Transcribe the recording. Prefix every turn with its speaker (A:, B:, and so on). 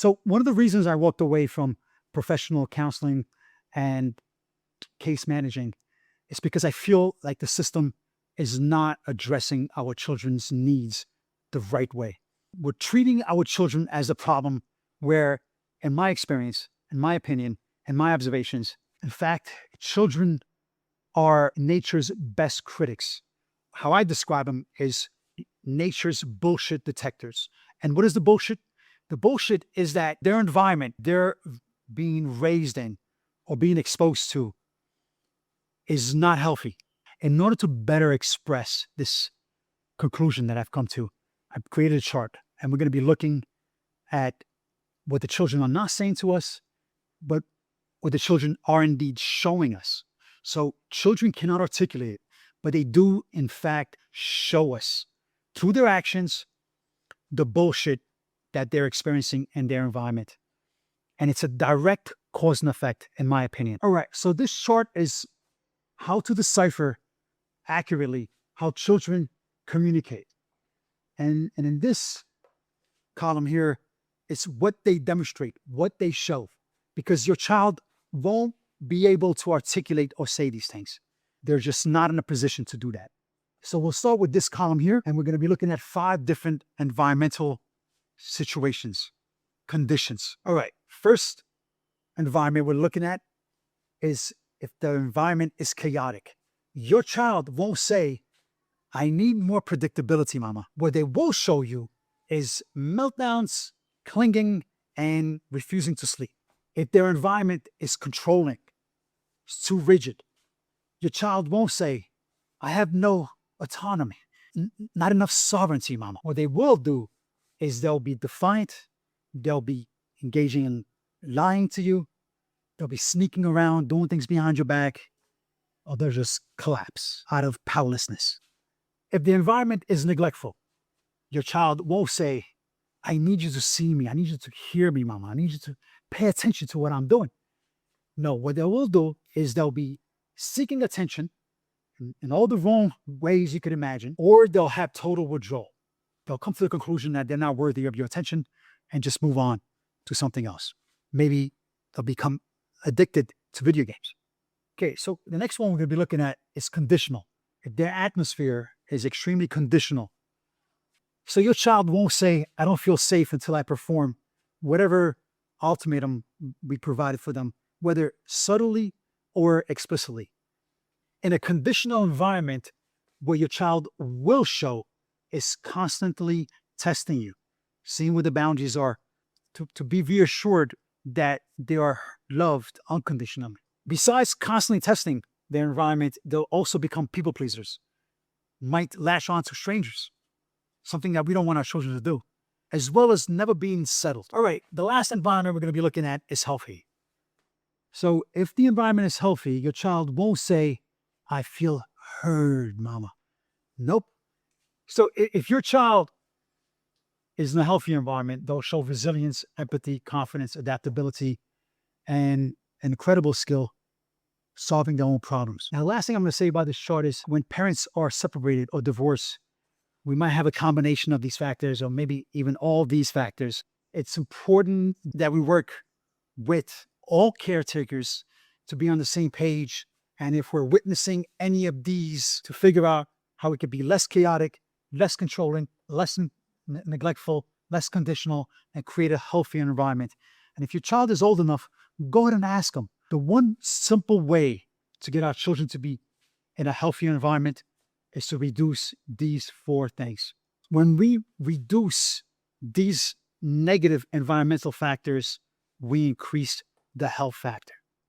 A: So one of the reasons I walked away from professional counseling and case managing is because I feel like the system is not addressing our children's needs the right way. We're treating our children as a problem where, in my experience, in my opinion, in my observations, in fact, children are nature's best critics. How I describe them is nature's bullshit detectors. And what is the bullshit? The bullshit is that their environment they're being raised in or being exposed to is not healthy. In order to better express this conclusion that I've come to, I've created a chart and we're going to be looking at what the children are not saying to us, but what the children are indeed showing us. So children cannot articulate it, but they do in fact show us through their actions the bullshit that they're experiencing in their environment. And it's a direct cause and effect, in my opinion. All right, so this chart is how to decipher accurately how children communicate. And in this column here, it's what they demonstrate, what they show, because your child won't be able to articulate or say these things. They're just not in a position to do that. So we'll start with this column here, and we're going to be looking at 5 different environmental situations, conditions. All right, first environment we're looking at is if the environment is chaotic. Your child won't say, I need more predictability, mama. What they will show you is meltdowns, clinging, and refusing to sleep. If their environment is controlling, it's too rigid, your child won't say, I have no autonomy, not enough sovereignty, mama. What they will do is they'll be defiant, they'll be engaging in lying to you, they'll be sneaking around, doing things behind your back, or they'll just collapse out of powerlessness. If the environment is neglectful, your child won't say, I need you to see me, I need you to hear me, mama, I need you to pay attention to what I'm doing. No, what they will do is they'll be seeking attention in all the wrong ways you could imagine, or they'll have total withdrawal. They'll come to the conclusion that they're not worthy of your attention and just move on to something else. Maybe they'll become addicted to video games. Okay, so the next one we're going to be looking at is conditional. If their atmosphere is extremely conditional, so your child won't say, I don't feel safe until I perform whatever ultimatum we provided for them, whether subtly or explicitly. In a conditional environment, where your child will show is constantly testing you, seeing what the boundaries are, to be reassured that they are loved unconditionally. Besides constantly testing their environment, they'll also become people pleasers, might lash on to strangers, something that we don't want our children to do, as well as never being settled. All right, the last environment we're going to be looking at is healthy. So if the environment is healthy, your child won't say, I feel heard, mama. Nope. So if your child is in a healthy environment, they'll show resilience, empathy, confidence, adaptability, and an incredible skill solving their own problems. Now, the last thing I'm going to say about this chart is when parents are separated or divorced, we might have a combination of these factors, or maybe even all these factors. It's important that we work with all caretakers to be on the same page. And if we're witnessing any of these, to figure out how it could be less chaotic, less controlling, less neglectful, less conditional, and create a healthier environment. And if your child is old enough, go ahead and ask them. The one simple way to get our children to be in a healthier environment is to reduce these 4 things. When we reduce these negative environmental factors, we increase the health factor.